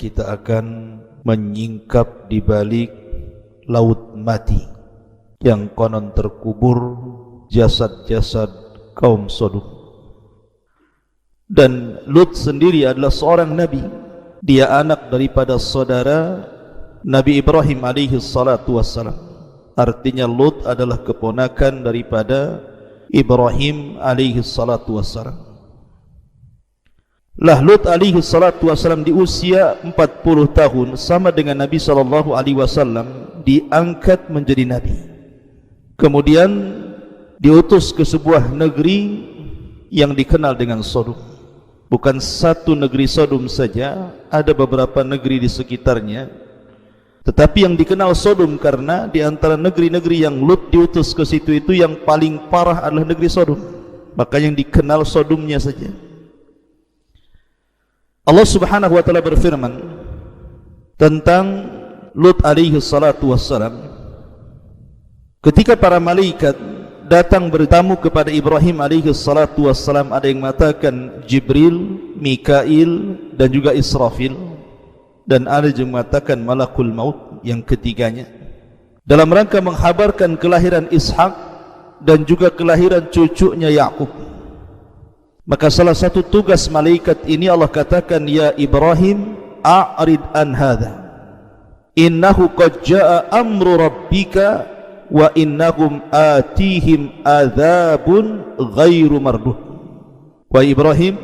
kita akan menyingkap di balik laut mati yang konon terkubur jasad-jasad kaum Sodom. Dan Lut sendiri adalah seorang nabi. Dia anak daripada saudara Nabi Ibrahim alaihi salatu wassalam. Artinya Lut adalah keponakan daripada Ibrahim alaihi salatu wassalam. Lah Lut alaihi salatu wassalam di usia 40 tahun sama dengan Nabi sallallahu alaihi wasallam diangkat menjadi nabi. Kemudian diutus ke sebuah negeri yang dikenal dengan Sodom. Bukan satu negeri Sodom saja, ada beberapa negeri di sekitarnya. Tetapi yang dikenal Sodom karena di antara negeri-negeri yang Lut diutus ke situ itu yang paling parah adalah negeri Sodom. Maka yang dikenal Sodomnya saja. Allah Subhanahu wa taala berfirman tentang Lut alaihi salatu wassalam, ketika para malaikat datang bertamu kepada Ibrahim alaihi salatu wassalam, ada yang mengatakan Jibril, Mikail dan juga Israfil, dan ada yang mengatakan Malakul Maut yang ketiganya, dalam rangka menghabarkan kelahiran Ishak dan juga kelahiran cucunya Yakub. Maka salah satu tugas malaikat ini Allah katakan, ya Ibrahim a'rid an hadha innahu qad jaa amru rabbika wa innahum atihim adzabun ghairu marduh. Wa Ibrahim,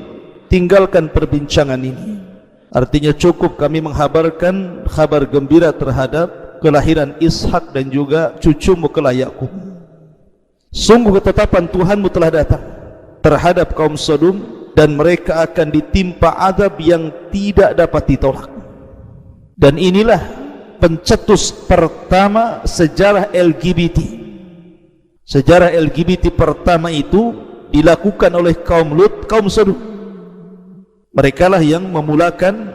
tinggalkan perbincangan ini. Artinya cukup kami menghabarkan kabar gembira terhadap kelahiran Ishak dan juga cucumu kelak Yakub. Sungguh ketetapan Tuhanmu telah datang terhadap kaum Sodom dan mereka akan ditimpa azab yang tidak dapat ditolak. Dan inilah pencetus pertama sejarah LGBT. Sejarah LGBT pertama itu dilakukan oleh kaum Lut, kaum Sodom. Mereka lah yang memulakan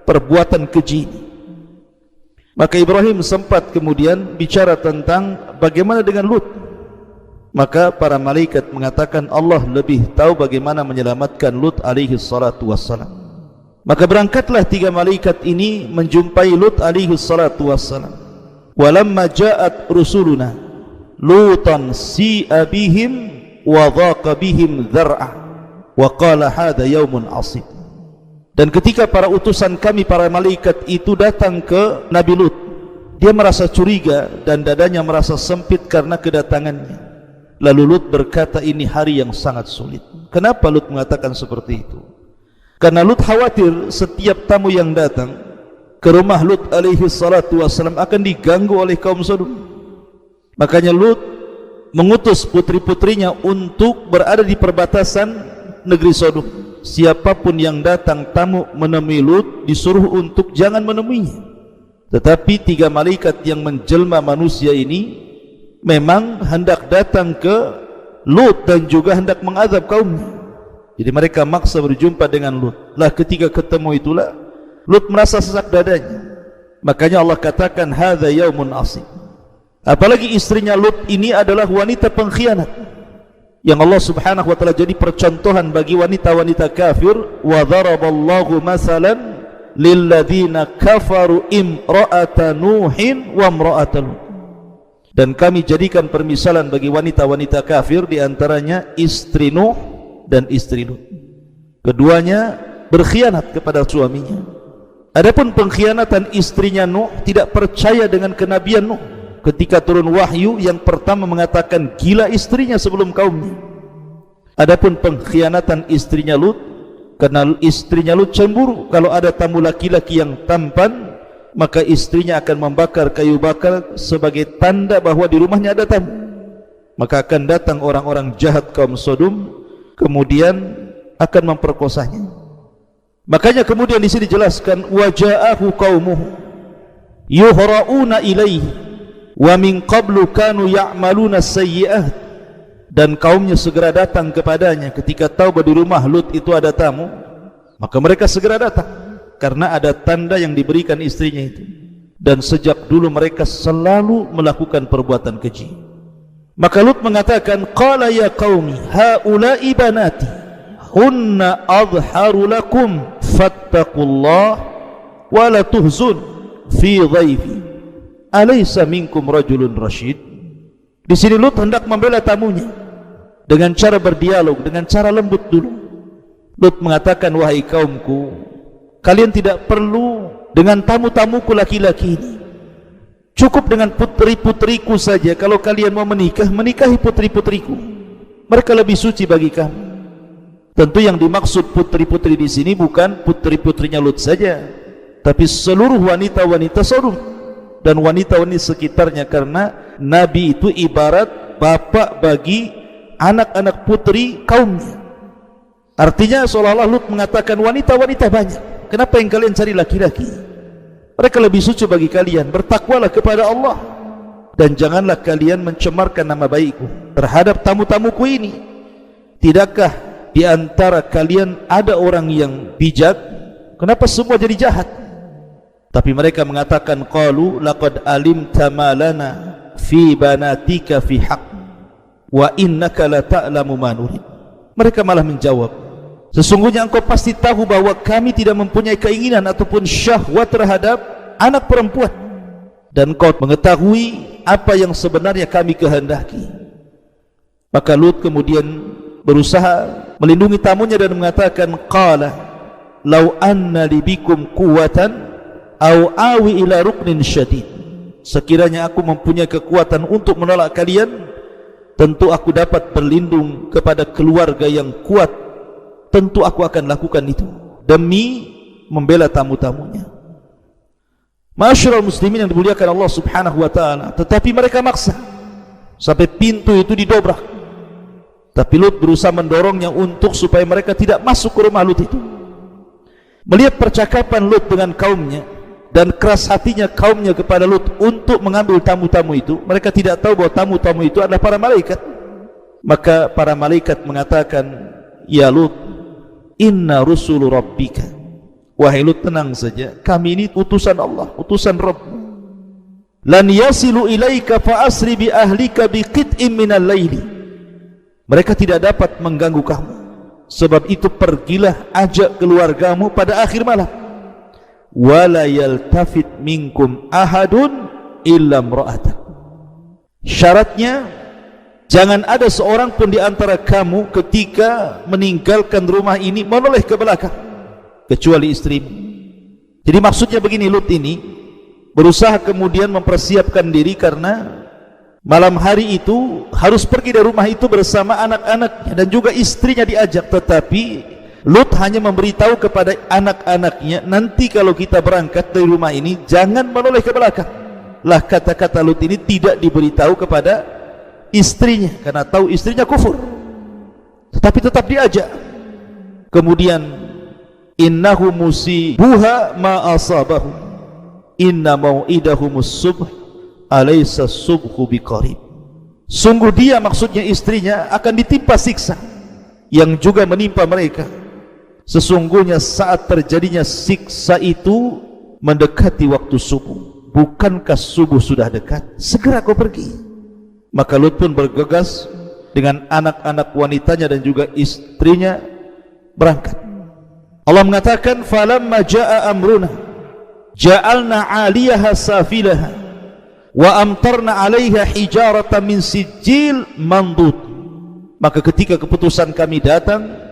perbuatan keji ini. Maka Ibrahim sempat kemudian bicara tentang bagaimana dengan Lut. Maka para malaikat mengatakan Allah lebih tahu bagaimana menyelamatkan Lut alaihi salatu wassalam. Maka berangkatlah tiga malaikat ini menjumpai Lut alaihi salatu wassalam. Walamma ja'at rusuluna Lutan si'a bihim wa dhaqa bihim dhar'a wa qala hadha yaumun asib. Dan ketika para utusan kami para malaikat itu datang ke Nabi Lut, dia merasa curiga dan dadanya merasa sempit karena kedatangannya. Lalu Lut berkata, ini hari yang sangat sulit. Kenapa Lut mengatakan seperti itu? Karena Lut khawatir setiap tamu yang datang ke rumah Lut alaihi salatu wassalam akan diganggu oleh kaum Sodom. Makanya Lut mengutus putri-putrinya untuk berada di perbatasan negeri Sodom. Siapapun yang datang tamu menemui Lut disuruh untuk jangan menemuinya. Tetapi tiga malaikat yang menjelma manusia ini memang hendak datang ke Lut dan juga hendak mengazab kaumnya. Jadi mereka maksa berjumpa dengan Lut. Lah ketika ketemu itulah Lut merasa sesak dadanya. Makanya Allah katakan hadza yaumun asib. Apalagi istrinya Lut ini adalah wanita pengkhianat yang Allah Subhanahu wa taala jadi percontohan bagi wanita-wanita kafir. Wa daraballahu masalan lil ladzina kafaru imra'ata nuhin wa imra'ata Lut. Dan kami jadikan permisalan bagi wanita-wanita kafir, di antaranya istri Nuh dan istri Lut. Keduanya berkhianat kepada suaminya. Adapun pengkhianatan istrinya Nuh, tidak percaya dengan kenabian Nuh. Ketika turun wahyu, yang pertama mengatakan gila istrinya sebelum kaumnya. Adapun pengkhianatan istrinya Lut, karena istrinya Lut cemburu kalau ada tamu laki-laki yang tampan, maka istrinya akan membakar kayu bakar sebagai tanda bahwa di rumahnya ada tamu. Maka akan datang orang-orang jahat kaum Sodom, kemudian akan memperkosanya. Makanya kemudian di sini dijelaskan waja'ahu qaumuhu yuhra'una ilaihi wa min qablu kanu ya'maluna sayyi'at. Dan kaumnya segera datang kepadanya ketika tahu bahwa di rumah Lut itu ada tamu, maka mereka segera datang karena ada tanda yang diberikan istrinya itu. Dan sejak dulu mereka selalu melakukan perbuatan keji. Maka Lut mengatakan, qala ya qaumi haula'i banati hunna adharu lakum fattaqullah wa la tuhzun fi dhaifi alaysa minkum rajulun rasyid. Di sini Lut hendak membela tamunya dengan cara berdialog, dengan cara lembut dulu. Lut mengatakan, wahai kaumku, kalian tidak perlu dengan tamu-tamuku laki-laki ini. Cukup dengan putri-putriku saja. Kalau kalian mau menikah, menikahi putri-putriku. Mereka lebih suci bagi kamu. Tentu yang dimaksud putri-putri di sini bukan putri-putrinya Lut saja, tapi seluruh wanita-wanita Sodom dan wanita-wanita sekitarnya, karena Nabi itu ibarat bapak bagi anak-anak putri kaumnya. Artinya seolah-olah Lut mengatakan, wanita-wanita banyak, kenapa yang kalian cari laki-laki? Mereka lebih suci bagi kalian. Bertakwalah kepada Allah dan janganlah kalian mencemarkan nama baikku terhadap tamu-tamuku ini. Tidakkah di antara kalian ada orang yang bijak? Kenapa semua jadi jahat? Tapi mereka mengatakan, qalu laqad alimta ma lana fi banatika fi haqq wa innaka la ta'lamu ma nurid. Mereka malah menjawab, sesungguhnya engkau pasti tahu bahwa kami tidak mempunyai keinginan ataupun syahwat terhadap anak perempuan, dan engkau mengetahui apa yang sebenarnya kami kehendaki. Maka Lut kemudian berusaha melindungi tamunya dan mengatakan, qala law anna li bikum quwwatan aw awi ila ruknin syadid. Sekiranya aku mempunyai kekuatan untuk menolak kalian, tentu aku dapat berlindung kepada keluarga yang kuat. Tentu aku akan lakukan itu demi membela tamu-tamunya. Ma'asyiral muslimin yang dimuliakan Allah Subhanahu wa taala, tetapi mereka maksa sampai pintu itu didobrak. Tapi Lut berusaha mendorongnya untuk supaya mereka tidak masuk ke rumah Lut itu. Melihat percakapan Lut dengan kaumnya dan keras hatinya kaumnya kepada Lut untuk mengambil tamu-tamu itu, mereka tidak tahu bahwa tamu-tamu itu adalah para malaikat. Maka para malaikat mengatakan, ya Lut, inna rusulu rabbika, wahai Lut, tenang saja, kami ini utusan Allah, utusan Rabb. Lan yasilu ilaika fa asri bi ahlika bi qit'in minal laili. Mereka tidak dapat mengganggu kamu, sebab itu pergilah ajak keluargamu pada akhir malam. Wala yaltafit minkum ahadun illa imra'atak. Syaratnya, jangan ada seorang pun di antara kamu ketika meninggalkan rumah ini menoleh ke belakang kecuali istrimu. Jadi maksudnya begini, Lut ini berusaha kemudian mempersiapkan diri karena malam hari itu harus pergi dari rumah itu bersama anak-anaknya dan juga istrinya diajak. Tetapi Lut hanya memberitahu kepada anak-anaknya, nanti kalau kita berangkat dari rumah ini jangan menoleh ke belakang. Lah kata-kata Lut ini tidak diberitahu kepada istrinya karena tahu istrinya kufur, tetapi tetap diajak. Kemudian, innahu musibuha ma asabahu inna mau'idahumus subh alaysa subhu biqarib. Sungguh dia, maksudnya istrinya, akan ditimpa siksa yang juga menimpa mereka. Sesungguhnya saat terjadinya siksa itu mendekati waktu subuh. Bukankah subuh sudah dekat? Segera kau pergi. Maka Lut pun bergegas dengan anak-anak wanitanya dan juga istrinya berangkat. Allah mengatakan, falamma jaa amruna ja'alna 'aliyaha safilaha wa amtarna 'alaiha hijaratan min sijil mandud. Maka ketika keputusan kami datang,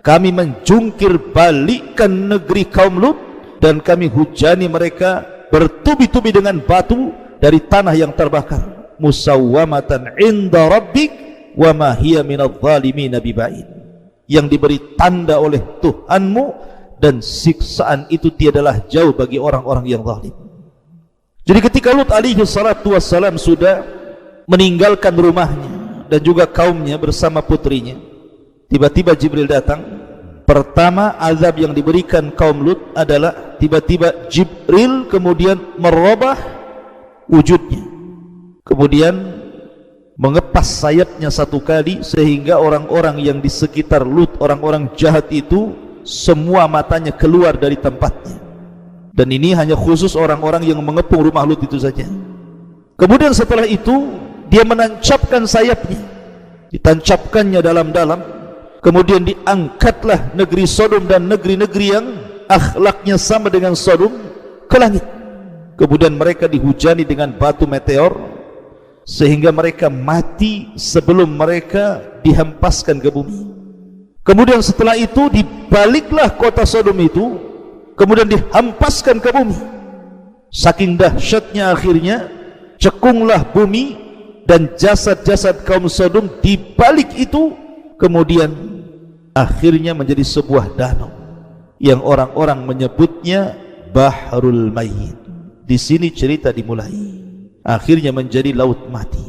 kami menjungkir balikkan negeri kaum Lut dan kami hujani mereka bertubi-tubi dengan batu dari tanah yang terbakar. Musawwamatan 'inda rabbik wa ma hiya minadh dhalimin biba'id. Yang diberi tanda oleh Tuhanmu dan siksaan itu tiadalah jauh bagi orang-orang yang zalim. Jadi ketika Lut alaihi salatu wassalam sudah meninggalkan rumahnya dan juga kaumnya bersama putrinya, tiba-tiba Jibril datang. Pertama azab yang diberikan kaum Lut adalah tiba-tiba Jibril kemudian merubah wujudnya, kemudian mengepas sayapnya satu kali sehingga orang-orang yang di sekitar Lut, orang-orang jahat itu, semua matanya keluar dari tempatnya. Dan ini hanya khusus orang-orang yang mengepung rumah Lut itu saja. Kemudian setelah itu dia menancapkan sayapnya, ditancapkannya dalam-dalam. Kemudian diangkatlah negeri Sodom dan negeri-negeri yang akhlaknya sama dengan Sodom ke langit. Kemudian mereka dihujani dengan batu meteor sehingga mereka mati sebelum mereka dihempaskan ke bumi. Kemudian setelah itu dibaliklah kota Sodom itu, kemudian dihempaskan ke bumi. Saking dahsyatnya akhirnya cekunglah bumi dan jasad-jasad kaum Sodom dibalik itu, kemudian akhirnya menjadi sebuah danau yang orang-orang menyebutnya Bahrul Mayyit. Di sini cerita dimulai, akhirnya menjadi laut mati.